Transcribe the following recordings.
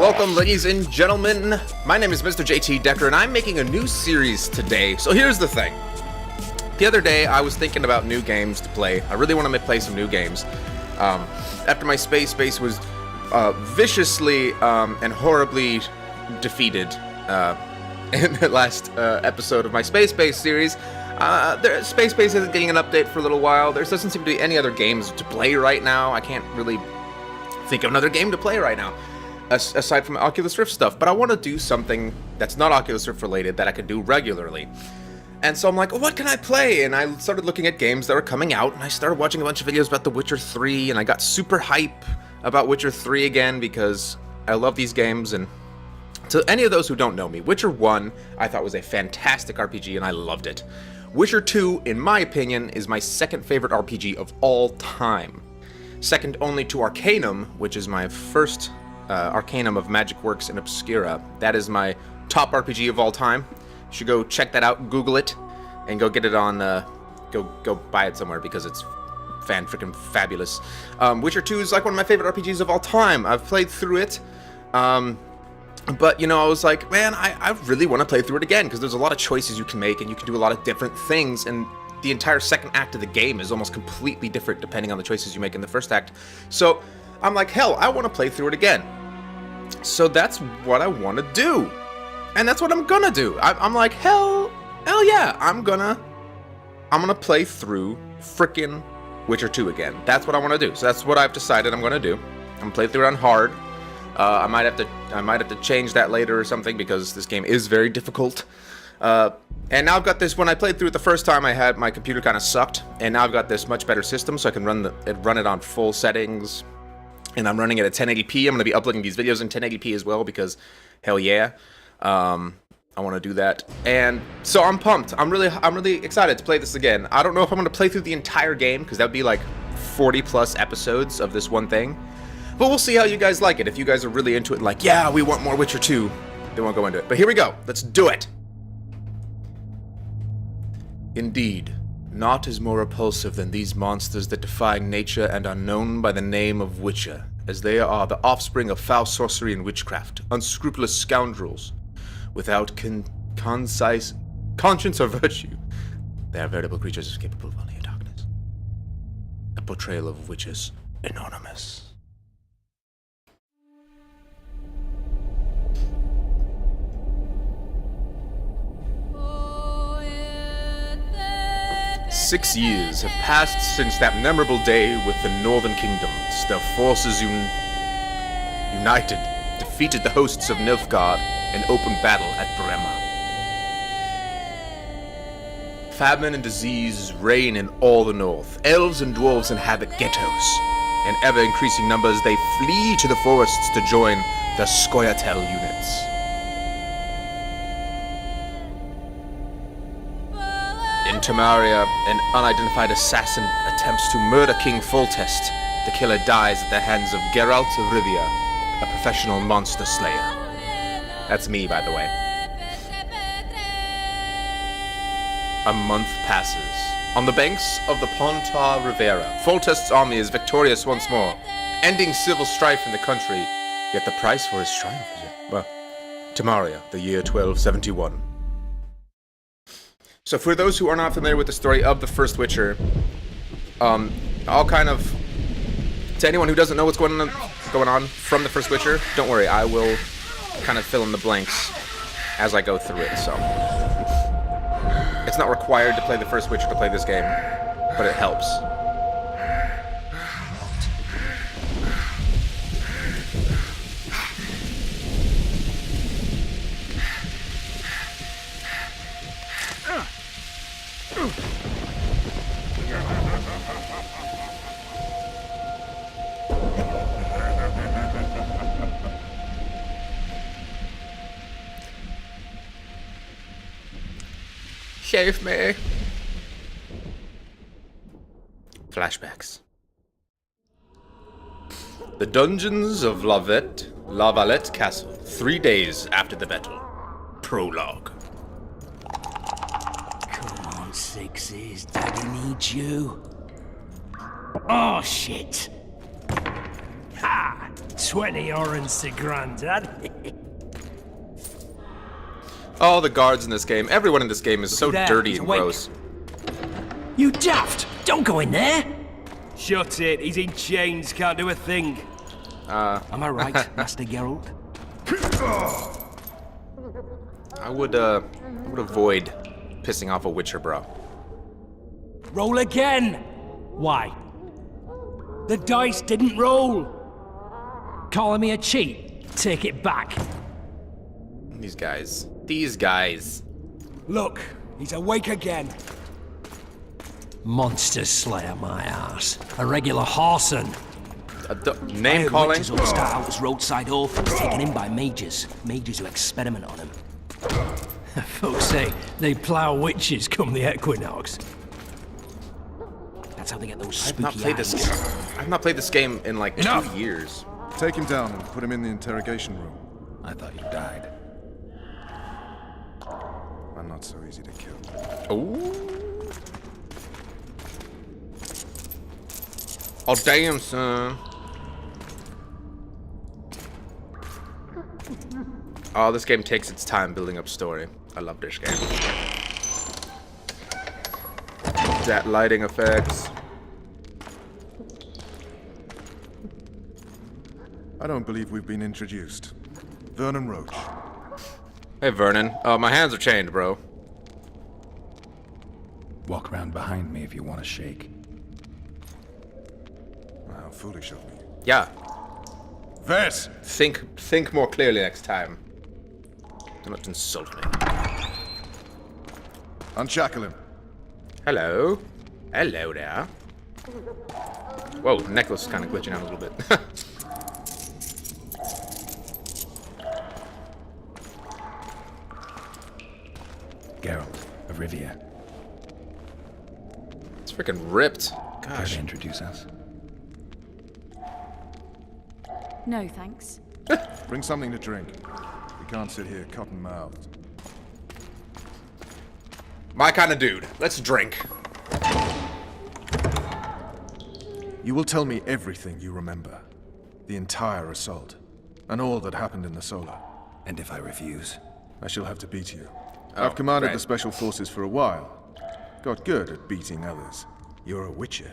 Welcome, ladies and gentlemen. My name is Mr. JT Decker, and I'm making a new series today. So here's the thing. The other day, I was thinking about new games to play. I really want to play some new games. After my space base was viciously and horribly defeated in the last episode of my Space Base series, Space Base isn't getting an update for a little while. There doesn't seem to be any other games to play right now. I can't really think of another game to play right now, aside from Oculus Rift stuff. But I want to do something that's not Oculus Rift related that I can do regularly. And so I'm like, oh, what can I play? And I started looking at games that were coming out, and I started watching a bunch of videos about The Witcher 3, and I got super hype about Witcher 3 again because I love these games. And to any of those who don't know me, Witcher 1 I thought was a fantastic RPG, and I loved it. Witcher 2, in my opinion, is my second favorite RPG of all time. Second only to Arcanum, which is my first Arcanum of Magic Works in Obscura. That is my top RPG of all time. You should go check that out, Google it, and go get it on, go buy it somewhere because it's fan-freaking-fabulous. Witcher 2 is like one of my favorite RPGs of all time. I've played through it, but, you know, I was like, man, I really want to play through it again because there's a lot of choices you can make and you can do a lot of different things, and the entire second act of the game is almost completely different depending on the choices you make in the first act. So I'm like, hell, I want to play through it again. So that's what I want to do. And that's what I'm gonna do. I'm like, hell yeah, I'm gonna play through frickin' Witcher 2 again. That's what I want to do. So that's what I've decided I'm gonna do. I'm gonna play through it on hard. I might have to change that later or something because this game is very difficult. And now I've got this. When I played through it the first time, my computer kind of sucked, and now I've got this much better system, so I can run it on full settings, and I'm running it at 1080p. I'm going to be uploading these videos in 1080p as well because, hell yeah, I want to do that. And so I'm pumped. I'm really excited to play this again. I don't know if I'm going to play through the entire game because that would be like 40 plus episodes of this one thing, but we'll see how you guys like it. If you guys are really into it, like, yeah, we want more Witcher 2, then we'll go into it. But here we go. Let's do it. Indeed, naught is more repulsive than these monsters that defy nature and are known by the name of Witcher, as they are the offspring of foul sorcery and witchcraft, unscrupulous scoundrels, without concise conscience or virtue. They are veritable creatures capable of only darkness. A portrayal of witches anonymous. 6 years have passed since that memorable day with the Northern Kingdoms. Their forces united, defeated the hosts of Nilfgaard in open battle at Brema. Famine and disease reign in all the north. Elves and dwarves inhabit ghettos. In ever-increasing numbers, they flee to the forests to join the Scoia'tael units. In Temeria, an unidentified assassin attempts to murder King Foltest. The killer dies at the hands of Geralt of Rivia, a professional monster slayer. That's me, by the way. A month passes. On the banks of the Ponta Rivera, Foltest's army is victorious once more, ending civil strife in the country, yet the price for his triumph is... Temeria, the year 1271. So for those who are not familiar with the story of the first Witcher, I'll kind of... To anyone who doesn't know what's going on from the first Witcher, don't worry, I will kind of fill in the blanks as I go through it, so... It's not required to play the first Witcher to play this game, but it helps. Shave me. Flashbacks. The dungeons of La Valette Castle, 3 days after the battle. Prologue. Come on, Sixes. Daddy needs you. Oh, shit. Ha! 20 orens to granddad. All the guards in this game, everyone in this game is so There, dirty he's and awake. gross. You daft! Don't go in there! Shut it, he's in chains, can't do a thing. Am I right, Master Geralt? I would avoid pissing off a Witcher, bro. Roll again! Why? The dice didn't roll! Calling me a cheat? Take it back. These guys. Look, he's awake again. Monster Slayer, my ass. A regular horson. Name calling? Witches ought to start out as roadside orphans taken in by mages. Mages who experiment on them. Folks say they plough witches come the equinox. That's how they get those spooky I've not played eyes. this game. I've not played this game in like 2 years. Take him down and put him in the interrogation room. I thought you died. I'm not so easy to kill. Ooh. Oh damn, son. Oh, this game takes its time building up story. I love this game. That lighting effects. I don't believe we've been introduced. Vernon Roach. Hey, Vernon. Oh, my hands are chained, bro. Walk around behind me if you want to shake. How foolish of me. Yeah. Ves! Think more clearly next time. Do not insult me. Unshackle him. Hello. Hello there. Whoa, the necklace is kind of glitching out a little bit. Geralt of Rivia. It's freaking ripped. Care Gosh. to introduce us? No, thanks. Bring something to drink. We can't sit here cotton-mouthed. My kind of dude. Let's drink. You will tell me everything you remember. The entire assault. And all that happened in the Solar. And if I refuse? I shall have to beat you. Oh, I've commanded great. the Special Forces for a while. Got good at beating others. You're a Witcher.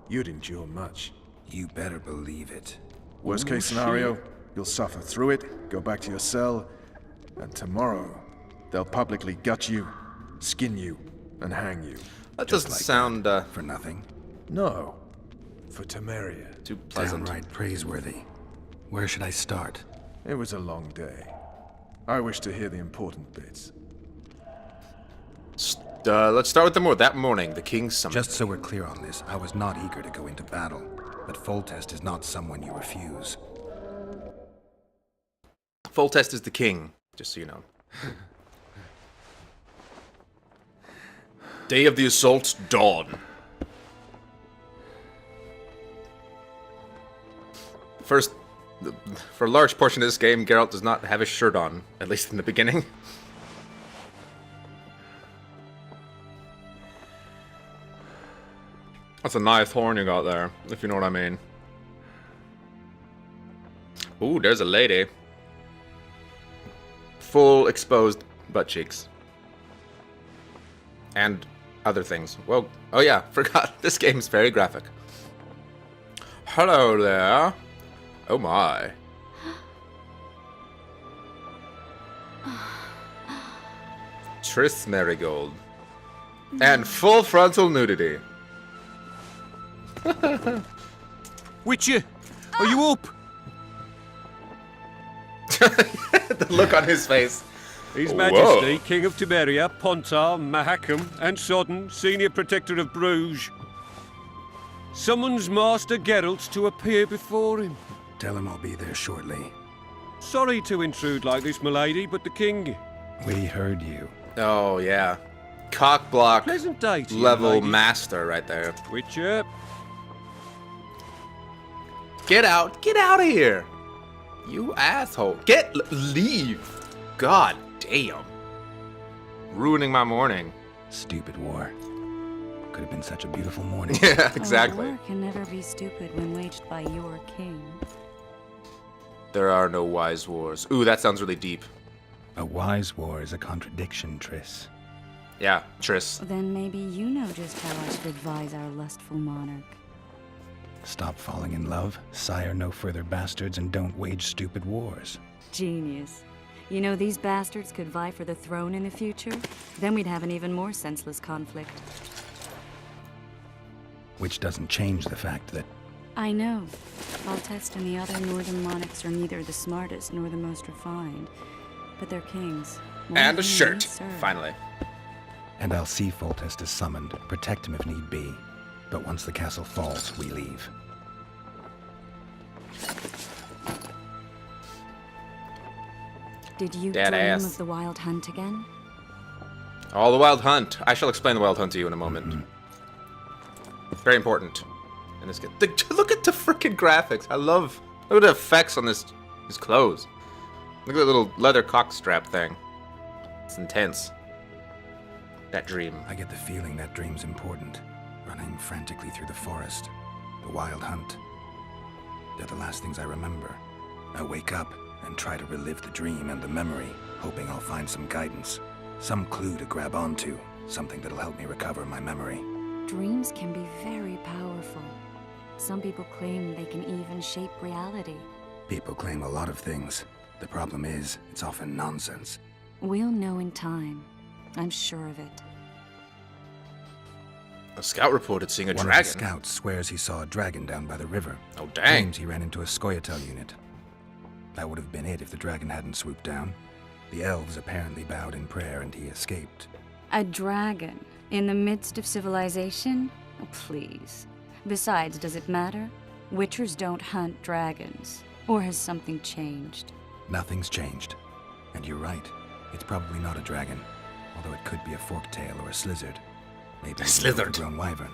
You'd endure much. You better believe it. Worst case scenario, you'll suffer through it, go back to your cell, and tomorrow, they'll publicly gut you, skin you, and hang you. That doesn't like sound For nothing? No. For Temeria. too pleasant. Downright praiseworthy. Where should I start? It was a long day. I wish to hear the important bits. Let's start with that morning, the King's Summit. Just so we're clear on this, I was not eager to go into battle. But Foltest is not someone you refuse. Foltest is the king, just so you know. Day of the assault, dawn. First, for a large portion of this game, Geralt does not have his shirt on, at least in the beginning. That's a nice horn you got there, if you know what I mean. Ooh, there's a lady. Full exposed butt cheeks. And other things. Well, oh yeah, forgot. This game is very graphic. Hello there. Oh my. Triss Marigold. And full frontal nudity. Witcher, are you up? The look on his face. His Whoa. Majesty, King of Temeria, Pontar, Mahakam, and Sodden, Senior Protector of Bruges, summons Master Geralt to appear before him. Tell him I'll be there shortly. Sorry to intrude like this, milady, but the king. We heard you. Oh yeah. Cock block Pleasant day to you, level lady. master right there. Witcher, Get out of here. You asshole. Leave. God damn. Ruining my morning. Stupid war. Could have been such a beautiful morning. Yeah, A exactly. war can never be stupid when waged by your king. There are no wise wars. Ooh, that sounds really deep. A wise war is a contradiction, Triss. Yeah, Triss. Then maybe you know just how I should advise our lustful monarch. Stop falling in love, sire no further bastards, and don't wage stupid wars. Genius. You know, these bastards could vie for the throne in the future? Then we'd have an even more senseless conflict. Which doesn't change the fact that I know. Foltest and the other northern monarchs are neither the smartest nor the most refined. But they're kings. More And a than shirt, they serve. finally. And I'll see Foltest is summoned, protect him if need be. But once the castle falls, we leave. Did you Dead dream ass. of the wild hunt again? Oh, the Wild Hunt. I shall explain the Wild Hunt to you in a moment. Very important. And this look at the freaking graphics. Look at the effects on his clothes. Look at the little leather cock strap thing. It's intense. That dream. I get the feeling that dream's important. Running frantically through the forest. The wild hunt. They're the last things I remember. I wake up and try to relive the dream and the memory, hoping I'll find some guidance. Some clue to grab onto. Something that'll help me recover my memory. Dreams can be very powerful. Some people claim they can even shape reality. People claim a lot of things. The problem is, it's often nonsense. We'll know in time. I'm sure of it. A scout reported seeing a One dragon. of the scouts swears he saw a dragon down by the river. Oh, dang. Claims he ran into a Scoia'tael unit. That would have been it if the dragon hadn't swooped down. The elves apparently bowed in prayer and he escaped. A dragon? In the midst of civilization? Oh, please. Besides, does it matter? Witchers don't hunt dragons. Or has something changed? Nothing's changed. And you're right. It's probably not a dragon. Although it could be a forktail or a slizzard. Maybe A slizzard. a grown wyvern.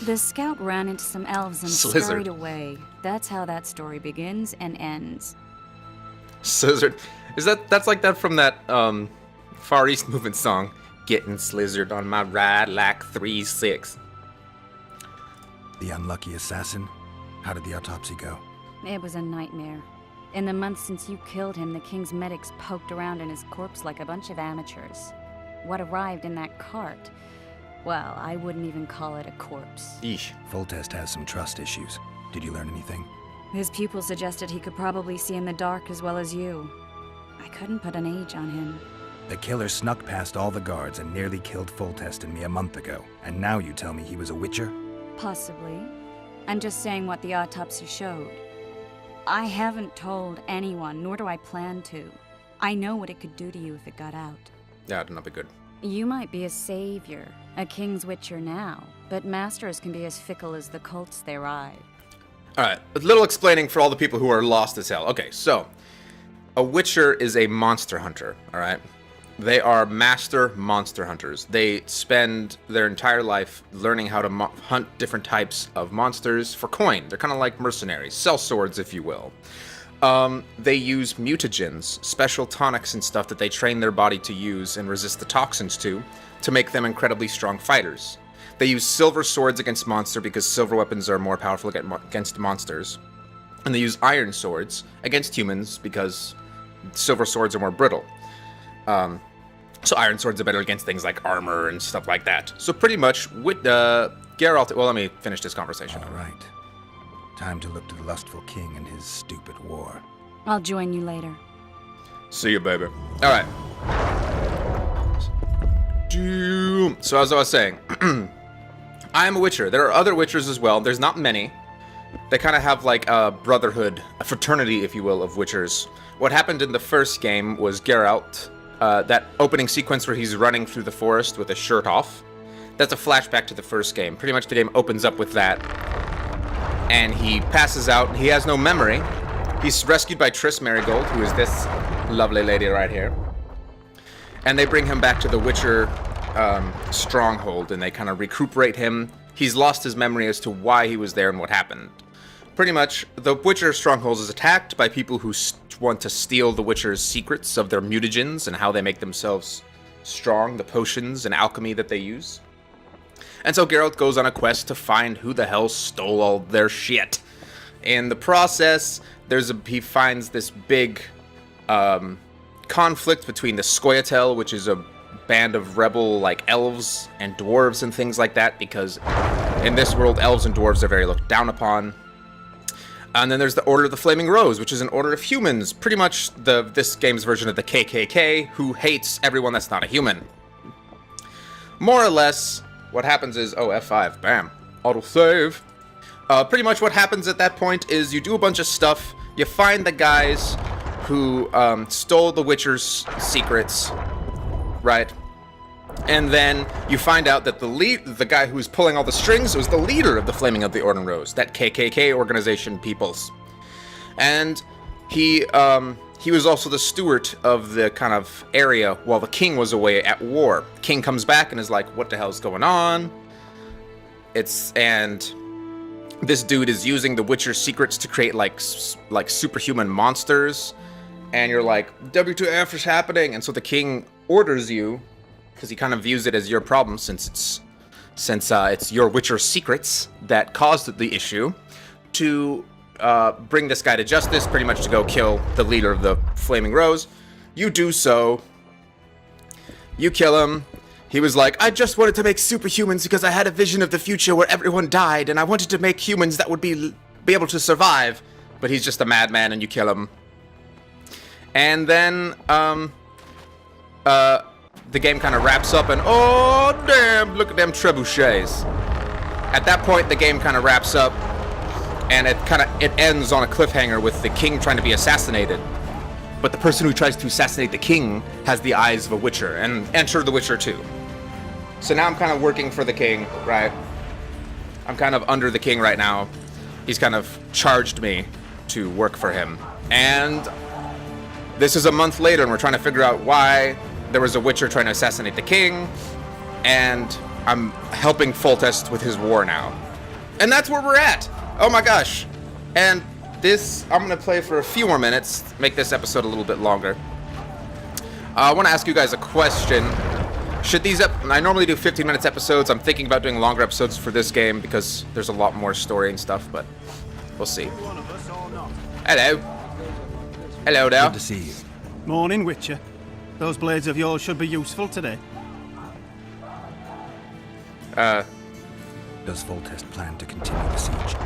The scout ran into some elves and Slizzard. scurried away. That's how that story begins and ends. Slizzard. That's like that from that Far East Movement song. Getting slizzard on my ride like 3-6. The unlucky assassin? How did the autopsy go? It was a nightmare. In the months since you killed him, the king's medics poked around in his corpse like a bunch of amateurs. What arrived in that cart? Well, I wouldn't even call it a corpse. Eesh. Foltest has some trust issues. Did you learn anything? His pupil suggested he could probably see in the dark as well as you. I couldn't put an age on him. The killer snuck past all the guards and nearly killed Foltest and me a month ago. And now you tell me he was a witcher? Possibly. I'm just saying what the autopsy showed. I haven't told anyone, nor do I plan to. I know what it could do to you if it got out. Yeah, it'd not be good. You might be a savior, a king's witcher now, but masters can be as fickle as the cults they ride. Alright, a little explaining for all the people who are lost as hell. Okay, so, a witcher is a monster hunter, alright? They are master monster hunters. They spend their entire life learning how to hunt different types of monsters for coin. They're kind of like mercenaries, sellswords, if you will. They use mutagens, special tonics and stuff that they train their body to use and resist the toxins to make them incredibly strong fighters. They use silver swords against monster because silver weapons are more powerful against monsters. And they use iron swords against humans because silver swords are more brittle. So iron swords are better against things like armor and stuff like that. So pretty much with Geralt... Well, let me finish this conversation. All right. Time to look to the lustful king and his stupid war. I'll join you later. See you, baby. All right. So as I was saying, I am a witcher. There are other witchers as well. There's not many. They kind of have like a brotherhood, a fraternity, if you will, of witchers. What happened in the first game was Geralt, that opening sequence where he's running through the forest with his shirt off. That's a flashback to the first game. Pretty much the game opens up with that. And he passes out. He has no memory. He's rescued by Triss Marigold, who is this lovely lady right here. And they bring him back to the Witcher stronghold, and they kind of recuperate him. He's lost his memory as to why he was there and what happened. Pretty much, the Witcher stronghold is attacked by people who want to steal the Witcher's secrets of their mutagens and how they make themselves strong, the potions and alchemy that they use. And so Geralt goes on a quest to find who the hell stole all their shit. In the process, he finds this big conflict between the Scoia'tael, which is a band of rebel like elves and dwarves and things like that, because in this world elves and dwarves are very looked down upon. And then there's the Order of the Flaming Rose, which is an order of humans, pretty much this game's version of the KKK, who hates everyone that's not a human. More or less, what happens is, oh, F5, bam, autosave. Pretty much what happens at that point is you do a bunch of stuff, you find the guys who stole the Witcher's secrets, right? And then you find out that the guy who's pulling all the strings was the leader of the Flaming of the Order Rose, that KKK organization peoples. And he was also the steward of the kind of area while the king was away at war. King comes back and is like, what the hell's going on? And this dude is using the Witcher's secrets to create like superhuman monsters. And you're like, WTF is happening? And so the king orders you, because he kind of views it as your problem, since it's your Witcher secrets that caused the issue, to bring this guy to justice, pretty much to go kill the leader of the Flaming Rose. You do so. You kill him. He was like, I just wanted to make superhumans because I had a vision of the future where everyone died, and I wanted to make humans that would be able to survive. But he's just a madman, and you kill him. And then, the game kind of wraps up, and oh damn, look at them trebuchets. At that point, the game kind of wraps up, and it ends on a cliffhanger with the king trying to be assassinated. But the person who tries to assassinate the king has the eyes of a Witcher, and enter The Witcher 2. So now I'm kind of working for the king, right? I'm kind of under the king right now. He's kind of charged me to work for him. And this is a month later, and we're trying to figure out why there was a Witcher trying to assassinate the king, and I'm helping Foltest with his war now. And that's where we're at! Oh my gosh. And this, I'm gonna play for a few more minutes, make this episode a little bit longer. I want to ask you guys a question. Should these I normally do 15 minutes episodes. I'm thinking about doing longer episodes for this game because there's a lot more story and stuff, but we'll see. Hello. Hello there. Good to see you. Morning, Witcher. Those blades of yours should be useful today. Does Foltest plan to continue the siege?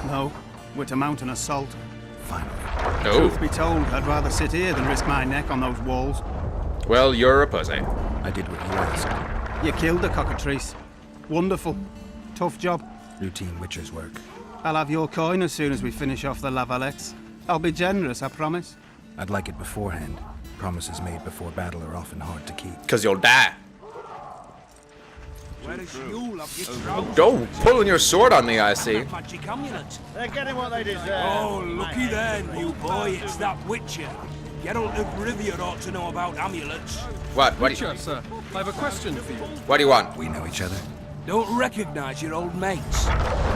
No, we're to mount an assault. Finally. Oh. Truth be told, I'd rather sit here than risk my neck on those walls. Well, you're a pussy. I did what you asked. You killed the cockatrice. Wonderful. Tough job. Routine Witcher's work. I'll have your coin as soon as we finish off the Lavalettes. I'll be generous, I promise. I'd like it beforehand. Promises made before battle are often hard to keep. Because you'll die. Where is you, love your trousers? Don't pulling your sword on me, I see. Magic amulet. They're getting what they deserve. Oh, looky there, new boy. It's that Witcher. Geralt of Rivia ought to know about amulets. What? What do you, Sir, I have a question for you. what do you want? We know each other? Don't recognise your old mates.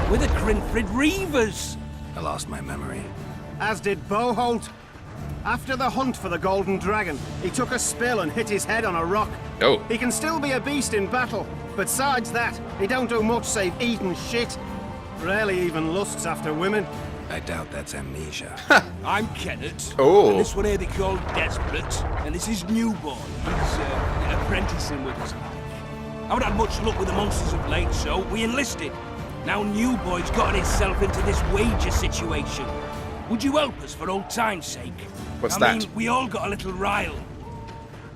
We're the Grinfrid Reavers. I lost my memory. As did Boholt. After the hunt for the Golden Dragon, he took a spill and hit his head on a rock. Oh. He can still be a beast in battle, but besides that, he don't do much save eat and shit. Rarely even lusts after women. I doubt that's amnesia. I'm Kenneth. Oh. And this one here they call Desperate. And this is Newborn. He's apprenticing with us. I haven't had much luck with the monsters of late, so we enlisted. Now Newboy's gotten himself into this wager situation. Would you help us for old time's sake? What's I that? mean, we all got a little rile.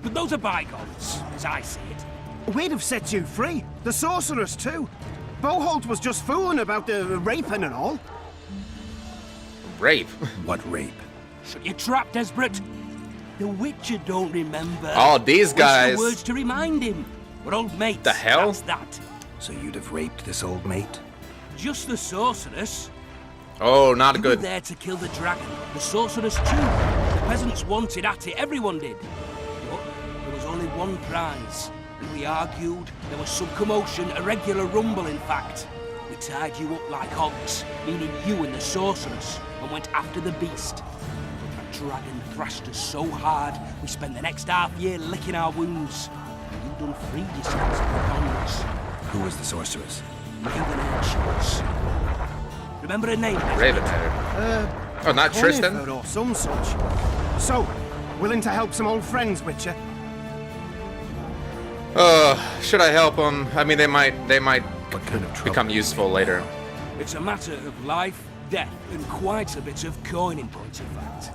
But those are bygones, as I see it. We'd have set you free. The sorceress, too. Boholt was just fooling about the raping and all. Rape. What rape? Shut your trap, Desperate. The Witcher don't remember. Oh, these Waste the guys. words to remind him. We're old mates. The hell? That's that. So you'd have raped this old mate? Just the sorceress. Oh, not You good. were there to kill the dragon. The sorceress too. The peasants wanted at it. Everyone did. But there was only one prize. And we argued. There was some commotion, a regular rumble, in fact. We tied you up like hogs, meaning you and the sorceress, and went after the beast. But that dragon thrashed us so hard, we spent the next half year licking our wounds. You done freed yourselves of the bonds. Who was the sorceress? Ravenhead she was. Remember her name? Ravenhead. Oh, not Tristan? Conifer or some such. So, willing to help some old friends, Witcher? Should I help them? I mean, they might What kind of trouble become useful later. It's a matter of life, death, and quite a bit of coin in point of fact.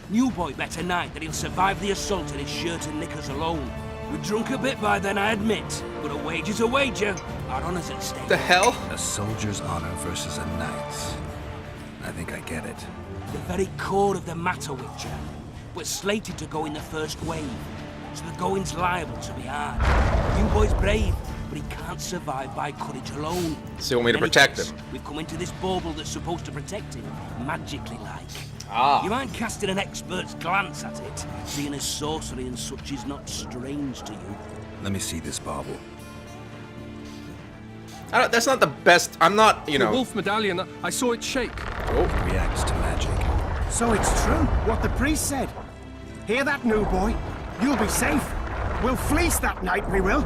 New boy bet tonight that he'll survive the assault in his shirt and knickers alone. We're drunk a bit by then, I admit, but a wager's a wager. Our honor's at stake. The hell? A soldier's honor versus a knight's. I think I get it. The very core of the matter, Witcher. We're slated to go in the first wave, so the going's liable to be hard. New boy's brave, but he can't survive by courage alone. So you want me to In any protect case, him? We've come into this bauble that's supposed to protect him, magically like. Ah. You mind casting an expert's glance at it, seeing as sorcery and such is not strange to you? Let me see this bauble. That's not the best. I'm not, you The know. wolf medallion, I saw it shake. Oh, Reacts to magic. So it's true, what the priest said. Hear that, new boy? You'll be safe. We'll fleece that night, we will.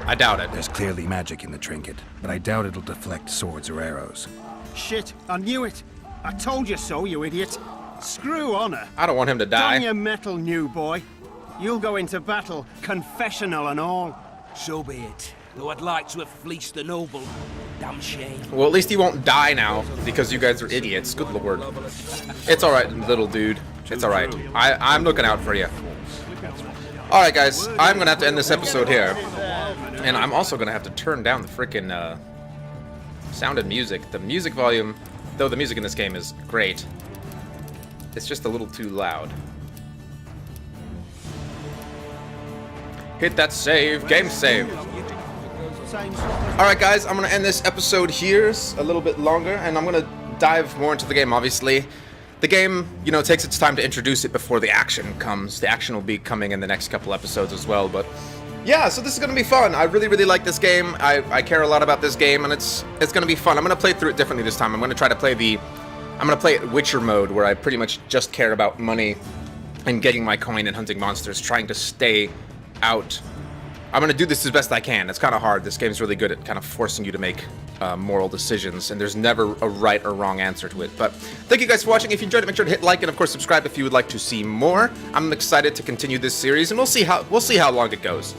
I doubt it. There's clearly magic in the trinket, but I doubt it'll deflect swords or arrows. Shit, I knew it. I told you so, you idiot. Screw honor. I don't want him to Don die. your metal, new boy. You'll go into battle, confessional and all. So be it. Though I'd like to have fleeced the noble. Damn shame. Well, at least he won't die now because you guys are idiots. Good lord. It's all right, little dude. It's all right. I'm looking out for you. All right, guys. I'm gonna have to end this episode here, and I'm also gonna have to turn down the freaking sound and music. The music volume, though the music in this game is great, it's just a little too loud. Hit that save. Game save. Alright guys, I'm going to end this episode here. It's a little bit longer, and I'm going to dive more into the game, obviously. The game, you know, takes its time to introduce it before the action comes. The action will be coming in the next couple episodes as well, but yeah, so this is going to be fun. I really, really like this game. I care a lot about this game, and it's going to be fun. I'm going to play through it differently this time. I'm going to try to play I'm going to play it Witcher mode, where I pretty much just care about money and getting my coin and hunting monsters, trying to stay out. I'm going to do this as best I can. It's kind of hard. This game's really good at kind of forcing you to make moral decisions, and there's never a right or wrong answer to it. But thank you guys for watching. If you enjoyed it, make sure to hit like and, of course, subscribe if you would like to see more. I'm excited to continue this series, and we'll see how long it goes.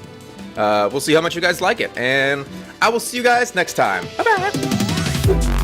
We'll see how much you guys like it, and I will see you guys next time. Bye-bye.